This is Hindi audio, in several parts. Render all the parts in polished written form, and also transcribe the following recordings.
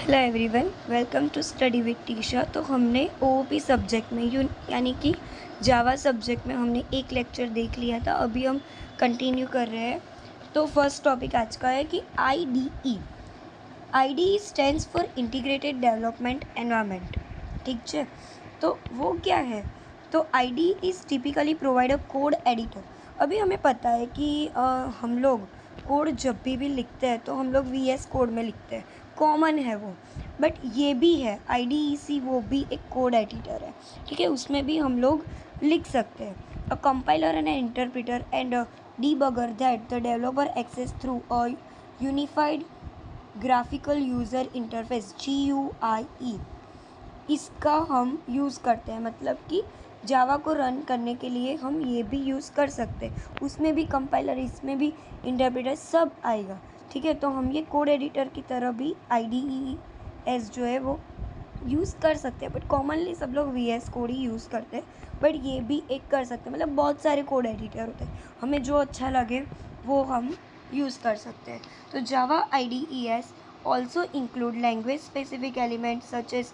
Hello everyone, welcome to study with Tisha. तो हमने ओओपी सब्जेक्ट में यानी कि जावा सब्जेक्ट में हमने एक लेक्चर देख लिया था। अभी हम कंटिन्यू कर रहे हैं। तो फर्स्ट टॉपिक आज का है कि IDE stands for integrated development environment. ठीक है, तो वो क्या है? तो IDE is typically provide a code editor. अभी हमें पता है कि हम लोग कोड जब भी लिखते हैं तो हम लोग वीएस कोड में लिखते हैं, कॉमन है वो। बट ये भी है आईडीईसी, वो भी एक कोड एडिटर है। ठीक है, उसमें भी हम लोग लिख सकते हैं। A compiler and interpreter and debugger that the developer access through a unified graphical user interface GUI। इसका हम यूज़ करते हैं, मतलब कि जावा को रन करने के लिए हम ये भी यूज़ कर सकते हैं। उसमें भी कंपाइलर, इसमें भी इंटरप्रेटर, सब आएगा। ठीक है, तो हम ये कोड एडिटर की तरह भी IDES जो है वो यूज़ कर सकते हैं। बट कॉमनली सब लोग VS कोड ही यूज़ करते हैं। बट ये भी एक कर सकते हैं, मतलब बहुत सारे कोड एडिटर होते हैं, हमें जो अच्छा लगे वो हम यूज़ कर सकते हैं। तो Java IDES also include language specific element such as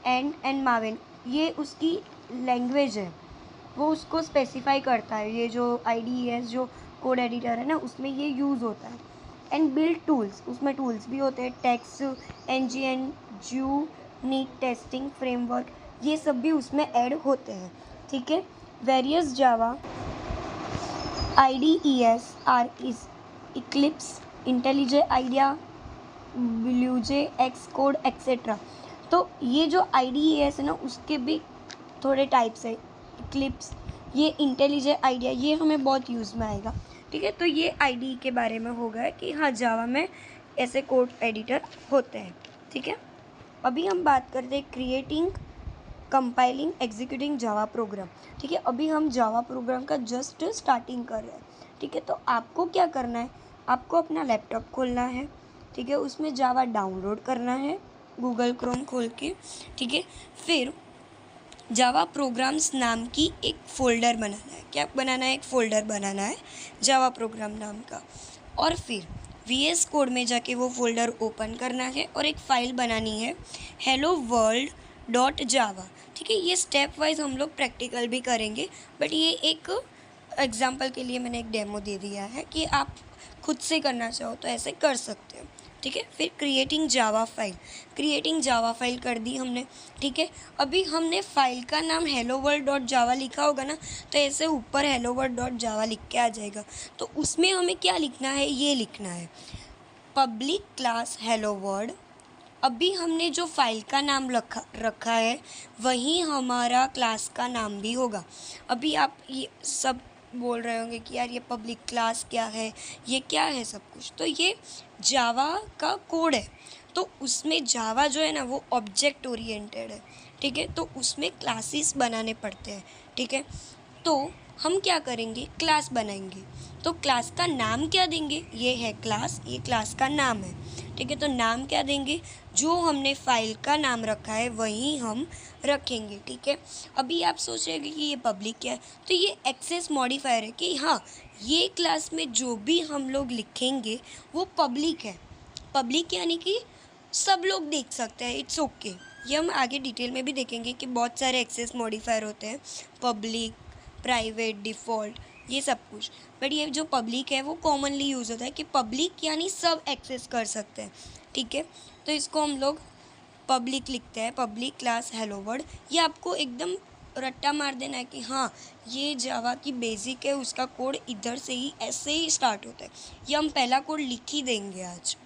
and Maven. ये उसकी लैंग्वेज है, वो उसको स्पेसिफाई करता है। ये जो IDES जो कोड एडिटर है ना, उसमें ये यूज़ होता है। एंड बिल्ड टूल्स, उसमें टूल्स भी होते हैं, टेक्स्ट, NGN, नीट टेस्टिंग फ्रेमवर्क, ये सब भी उसमें ऐड होते हैं। ठीक है, various Java IDES are is Eclipse, IntelliJ IDEA, BlueJ, Xcode etcetera. तो ये जो IDES है ना, उसके भी थोड़े टाइप्स है। इक्लिप्स, ये इंटेलिजे आइडिया, ये हमें बहुत यूज़ में आएगा। ठीक है, तो ये IDE के बारे में हो गया कि हाँ, जावा में ऐसे कोड एडिटर होते हैं। ठीक है, अभी हम बात करते हैं creating, compiling, executing Java program. ठीक है, अभी हम जावा प्रोग्राम का जस्ट स्टार्टिंग कर रहे हैं। ठीक है, तो आपको क्या करना है? आपको अपना लैपटॉप खोलना है। ठीक है, उसमें जावा डाउनलोड करना है गूगल क्रोम खोल के। ठीक है, फिर जावा प्रोग्राम्स नाम की एक फ़ोल्डर बनाना है। क्या बनाना है? एक फ़ोल्डर बनाना है जावा प्रोग्राम नाम का। और फिर VS कोड में जाके वो फ़ोल्डर ओपन करना है और एक फ़ाइल बनानी है helloworld.java। ठीक है, ये स्टेप वाइज हम लोग प्रैक्टिकल भी करेंगे, बट ये एक एग्जाम्पल के लिए मैंने एक डेमो दे दिया है कि आप खुद से करना चाहो तो ऐसे कर सकते हो। ठीक है, फिर क्रिएटिंग जावा फाइल कर दी हमने। ठीक है, अभी हमने फाइल का नाम helloworld.java लिखा होगा ना, तो ऐसे ऊपर helloworld.java लिख के आ जाएगा। तो उसमें हमें क्या लिखना है? ये लिखना है पब्लिक क्लास हेलो वर्ल्ड। अभी हमने जो फाइल का नाम रखा है वही हमारा क्लास का नाम भी होगा। अभी आप ये सब बोल रहे होंगे कि यार ये पब्लिक क्लास क्या है, ये क्या है सब कुछ। तो ये जावा का कोड है, तो उसमें जावा जो है ना वो ऑब्जेक्ट ओरिएंटेड है। ठीक है, तो उसमें क्लासेस बनाने पड़ते हैं। ठीक है, तो हम क्या करेंगे? क्लास बनाएंगे। तो क्लास का नाम क्या देंगे? ये है क्लास, ये क्लास का नाम है। ठीक है, तो नाम क्या देंगे? जो हमने फाइल का नाम रखा है वही हम रखेंगे। ठीक है, अभी आप सोच रहे हैं कि ये पब्लिक क्या है, तो ये एक्सेस मॉडिफायर है कि हाँ, ये क्लास में जो भी हम लोग लिखेंगे वो पब्लिक है। पब्लिक यानी कि सब लोग देख सकते हैं, इट्स ओके। ये हम आगे डिटेल में भी देखेंगे कि बहुत सारे एक्सेस मॉडिफायर होते हैं, पब्लिक, प्राइवेट, डिफ़ॉल्ट, ये सब कुछ। बट ये जो पब्लिक है वो कॉमनली यूज़ होता है कि पब्लिक यानी सब एक्सेस कर सकते हैं। ठीक है, तो इसको हम लोग पब्लिक लिखते हैं, पब्लिक क्लास हेलो वर्ल्ड। ये आपको एकदम रट्टा मार देना है कि हाँ, ये जावा की बेसिक है, उसका कोड इधर से ही ऐसे ही स्टार्ट होता है। ये हम पहला कोड लिख ही देंगे आज।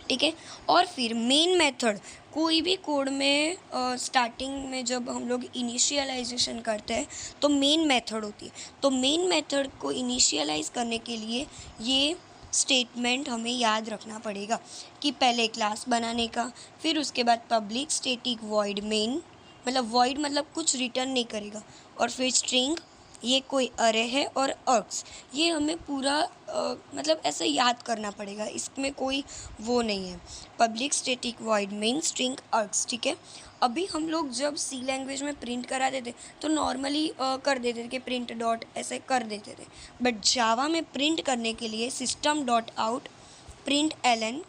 ठीक है, और फिर मेन मेथड, कोई भी कोड में स्टार्टिंग में जब हम लोग इनिशियलाइजेशन करते हैं तो मेन मेथड होती है। तो मेन मेथड को इनिशियलाइज करने के लिए ये स्टेटमेंट हमें याद रखना पड़ेगा कि पहले क्लास बनाने का, फिर उसके बाद पब्लिक स्टैटिक वॉइड मेन, मतलब वॉइड मतलब कुछ रिटर्न नहीं करेगा, और फिर स्ट्रिंग, ये कोई अरे है, और अर्क्स, ये हमें पूरा मतलब ऐसे याद करना पड़ेगा, इसमें कोई वो नहीं है। Public static void main string args. ठीक है, अभी हम लोग जब C लैंग्वेज में प्रिंट कराते थे तो नॉर्मली कर देते थे कि प्रिंट डॉट ऐसे कर देते थे। बट जावा में प्रिंट करने के लिए system.out println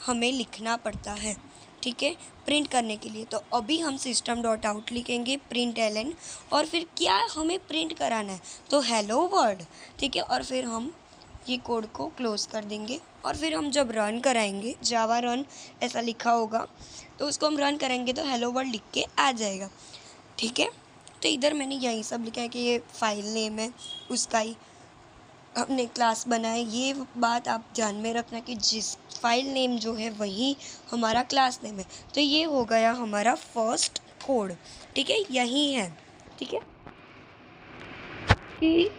हमें लिखना पड़ता है। ठीक है, प्रिंट करने के लिए। तो अभी हम सिस्टम डॉट आउट लिखेंगे प्रिंट एलन, और फिर क्या हमें प्रिंट कराना है, तो हेलो वर्ल्ड, ठीक है। और फिर हम ये कोड को क्लोज कर देंगे, और फिर हम जब रन कराएंगे, जावा रन ऐसा लिखा होगा, तो उसको हम रन करेंगे तो हेलो वर्ल्ड लिख के आ जाएगा, ठीक है। तो इधर मैंने यही सब लिखा है कि ये फाइल नेम है, उसका ही हमने क्लास बनाए। ये बात आप ध्यान में रखना कि जिस फाइल नेम जो है वही हमारा क्लास नेम है। तो ये हो गया हमारा फर्स्ट कोड, ठीक है, यही है, ठीक है। कि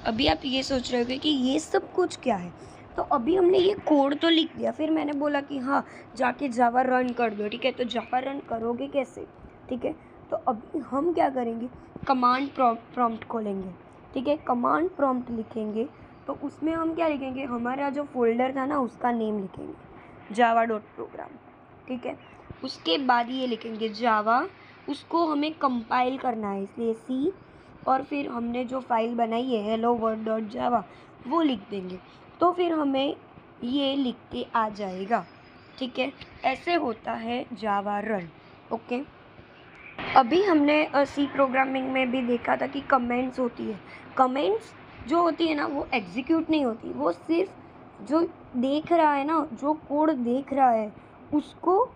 अभी आप ये सोच रहे होगे कि ये सब कुछ क्या है। तो अभी हमने ये कोड तो लिख दिया, फिर मैंने बोला कि हाँ जाके जावा रन कर दो, ठीक है। तो जावा रन करोगे कैसे, ठीक है। तो अभी हम क्या करेंगे, कमांड प्रॉम्प्ट खोलेंगे, ठीक है। कमांड प्रॉम्प्ट लिखेंगे तो उसमें हम क्या लिखेंगे, हमारा जो फोल्डर था ना उसका नेम लिखेंगे, java.program, ठीक है। उसके बाद ये लिखेंगे जावा, उसको हमें कंपाइल करना है इसलिए सी, और फिर हमने जो फाइल बनाई है hello world.java वो लिख देंगे। तो फिर हमें ये लिख के आ जाएगा, ठीक है। ऐसे होता है जावा रन, ओके। अभी हमने सी प्रोग्रामिंग में भी देखा था कि कमेंट्स होती है। कमेंट्स जो होती है ना वो एग्जीक्यूट नहीं होती, वो सिर्फ जो देख रहा है ना, जो कोड देख रहा है उसको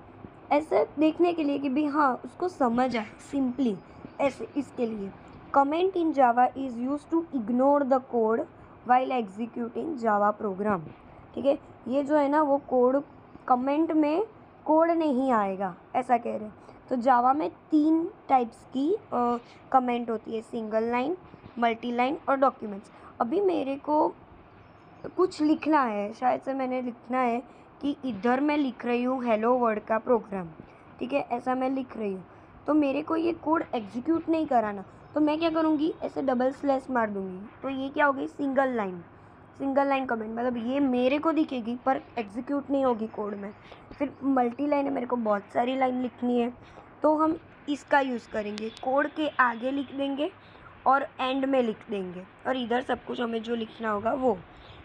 ऐसे देखने के लिए कि भी हाँ उसको समझ आए, सिंपली ऐसे। इसके लिए comment in Java is use to ignore the code while executing Java program, ठीक है। ये जो है ना वो कोड, कमेंट में कोड नहीं आएगा ऐसा कह रहे हैं। तो जावा में 3 टाइप्स की कमेंट होती है, सिंगल लाइन, मल्टी लाइन और डॉक्यूमेंट्स। अभी मेरे को कुछ लिखना है, शायद से मैंने लिखना है कि इधर मैं लिख रही हूँ हेलो वर्ल्ड का प्रोग्राम, ठीक है, ऐसा मैं लिख रही हूँ। तो मेरे को ये कोड एग्जीक्यूट नहीं कराना, तो मैं क्या करूँगी, ऐसे डबल स्लैश मार दूँगी। तो ये क्या होगी, सिंगल लाइन कमेंट, मतलब ये मेरे को दिखेगी पर एग्जीक्यूट नहीं होगी कोड में। फिर मल्टी लाइन है, मेरे को बहुत सारी लाइन लिखनी है, तो हम इसका यूज़ करेंगे, कोड के आगे लिख देंगे और एंड में लिख देंगे, और इधर सब कुछ हमें जो लिखना होगा वो।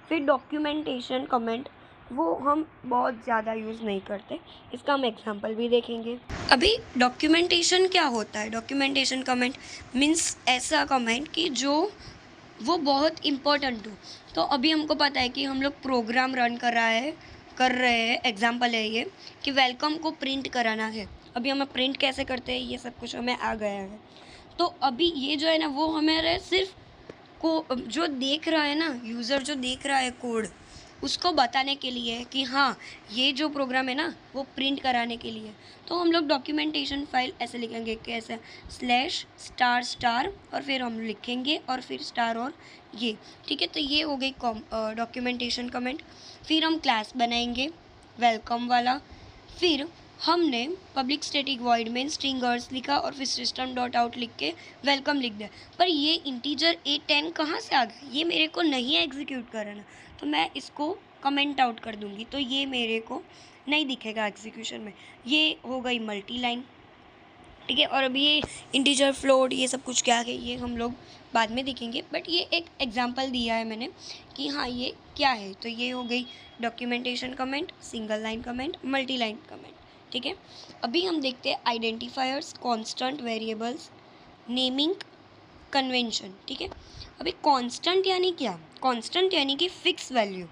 फिर डॉक्यूमेंटेशन कमेंट, वो हम बहुत ज़्यादा यूज़ नहीं करते, इसका हम एग्जांपल भी देखेंगे। अभी डॉक्यूमेंटेशन क्या होता है, डॉक्यूमेंटेशन कमेंट मीन्स ऐसा कमेंट कि जो वो बहुत इम्पोर्टेंट हो। तो अभी हमको पता है कि हम लोग प्रोग्राम रन कर रहे हैं, एग्जांपल है ये कि वेलकम को प्रिंट कराना है। अभी हमें प्रिंट कैसे करते हैं ये सब कुछ हमें आ गया है। तो अभी ये जो है ना वो हमारे सिर्फ को जो देख रहा है ना, यूज़र जो देख रहा है कोड, उसको बताने के लिए है कि हाँ ये जो प्रोग्राम है ना वो प्रिंट कराने के लिए। तो हम लोग डॉक्यूमेंटेशन फाइल ऐसे लिखेंगे, कैसे, /** और फिर हम लिखेंगे और फिर स्टार और ये, ठीक है। तो ये हो गई डॉक्यूमेंटेशन कमेंट। फिर हम क्लास बनाएंगे वेलकम वाला, फिर हमने पब्लिक स्टैटिक वॉइड में स्ट्रिंगर्स लिखा और फिर सिस्टम डॉट आउट लिख के वेलकम लिख दिया। पर ये इंटीजर A10 कहाँ से आ गया, ये मेरे को नहीं एग्जीक्यूट करना, तो मैं इसको कमेंट आउट कर दूंगी, तो ये मेरे को नहीं दिखेगा एग्जीक्यूशन में। ये हो गई मल्टी लाइन, ठीक है। और अभी ये इंटीजर, फ्लोट, ये सब कुछ क्या है ये हम लोग बाद में देखेंगे, बट ये एक एग्जांपल दिया है मैंने कि हाँ ये क्या है। तो ये हो गई documentation comment, single line comment, multi line comment, ठीक है। अभी हम देखते हैं identifiers, constant variables, naming convention, ठीक है। अभी कांस्टेंट यानी क्या, कांस्टेंट यानी कि फिक्स वैल्यू,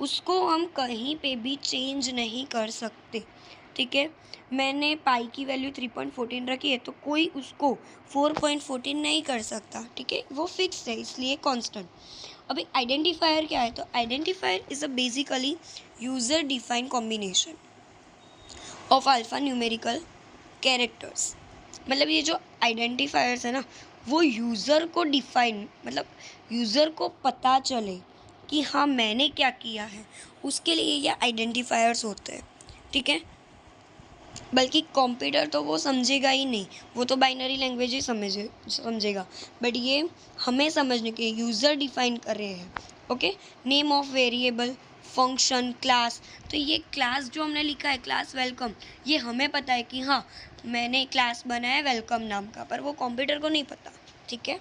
उसको हम कहीं पे भी चेंज नहीं कर सकते, ठीक है। मैंने पाई की वैल्यू 3.14 रखी है तो कोई उसको 4.14 नहीं कर सकता, ठीक है, वो फिक्स है, इसलिए कांस्टेंट। अभी आइडेंटिफायर क्या है, तो identifier is a basically user defined combination of alpha numerical characters. मतलब ये जो आइडेंटिफायर्स है ना वो यूज़र को डिफाइन, मतलब यूज़र को पता चले कि हाँ मैंने क्या किया है, उसके लिए ये आइडेंटिफायर्स होते हैं, ठीक है। बल्कि कंप्यूटर तो वो समझेगा ही नहीं, वो तो बाइनरी लैंग्वेज ही समझेगा, बट ये हमें समझने के यूज़र डिफाइन कर रहे हैं, okay. Name of variable, function, class, तो ये क्लास जो हमने लिखा है क्लास वेलकम, ये हमें पता है कि हाँ मैंने क्लास बनाया वेलकम नाम का, पर वो कंप्यूटर को नहीं पता, ठीक है।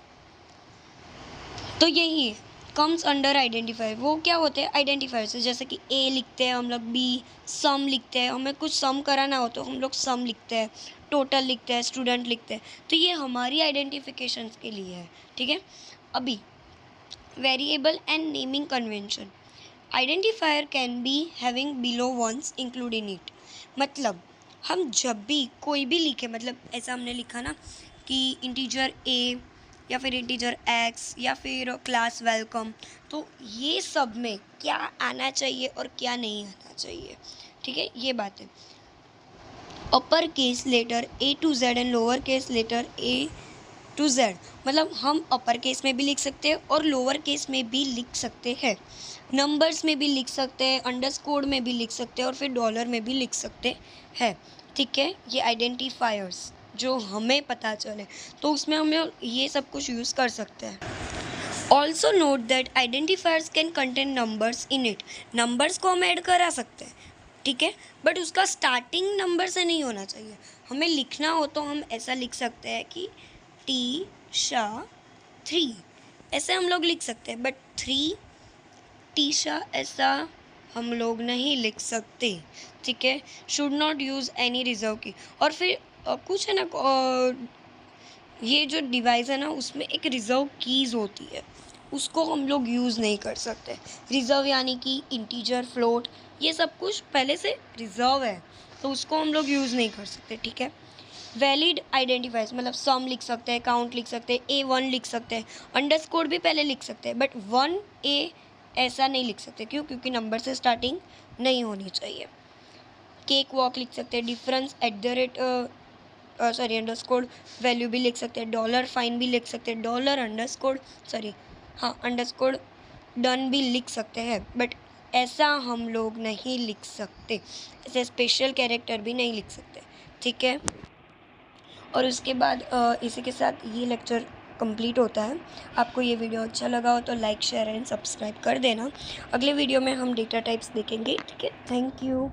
तो यही है कम्स अंडर आइडेंटिफायर। वो क्या होते हैं आइडेंटिफायर से, जैसे कि ए लिखते हैं हम लोग, बी, सम लिखते हैं, हमें कुछ सम कराना हो तो हम लोग सम लिखते हैं, टोटल लिखते हैं, स्टूडेंट लिखते हैं। तो ये हमारी आइडेंटिफिकेशन के लिए है, ठीक है। अभी variable and naming convention. Identifier can be having below ones include in it. मतलब हम जब भी कोई भी लिखे, मतलब ऐसा हमने लिखा ना कि इंटीजर ए या फिर इंटीजर एक्स या फिर क्लास वेलकम, तो ये सब में क्या आना चाहिए और क्या नहीं आना चाहिए, ठीक है, ये बात है। Upper case letter A to Z and lower case letter A to Z, मतलब हम अपर केस में भी लिख सकते हैं और लोअर केस में भी लिख सकते हैं, नंबर्स में भी लिख सकते हैं, अंडरस्कोर में भी लिख सकते हैं और फिर डॉलर में भी लिख सकते हैं, ठीक है। ये आइडेंटिफायर्स जो हमें पता चले तो उसमें हम ये सब कुछ यूज़ कर सकते हैं। Also note that identifiers can contain numbers in it. Numbers को हम ऐड करा सकते हैं, ठीक है, बट उसका स्टार्टिंग नंबर से नहीं होना चाहिए। हमें लिखना हो तो हम ऐसा लिख सकते हैं कि टी शा 3, ऐसे हम लोग लिख सकते हैं, बट 3 टी शा ऐसा हम लोग नहीं लिख सकते, ठीक है। Should not use any reserve की। और फिर कुछ है ना, ये जो डिवाइस है ना उसमें एक रिजर्व कीज़ होती है, उसको हम लोग यूज़ नहीं कर सकते। रिजर्व यानी कि इंटीजर, फ्लोट, ये सब कुछ पहले से रिजर्व है तो उसको हम लोग यूज़ नहीं कर सकते, ठीक है। वैलिड आइडेंटिफायर्स, मतलब सम लिख सकते हैं, काउंट लिख सकते हैं, A1 लिख सकते हैं, अंडरस्कोर भी पहले लिख सकते हैं, बट 1A ऐसा नहीं लिख सकते। क्यों? क्योंकि नंबर से स्टार्टिंग नहीं होनी चाहिए। केक वॉक लिख सकते हैं, डिफरेंस @ अंडरस्कोर वैल्यू भी लिख सकते हैं, डॉलर फाइन भी लिख सकते हैं, डॉलर अंडरस्कोर डन भी लिख सकते हैं, बट ऐसा हम लोग नहीं लिख सकते, ऐसे स्पेशल कैरेक्टर भी नहीं लिख सकते, ठीक है। और उसके बाद इसी के साथ ये लेक्चर कंप्लीट होता है। आपको ये वीडियो अच्छा लगा हो तो लाइक, शेयर एंड सब्सक्राइब कर देना। अगले वीडियो में हम डेटा टाइप्स देखेंगे, ठीक है। Thank you.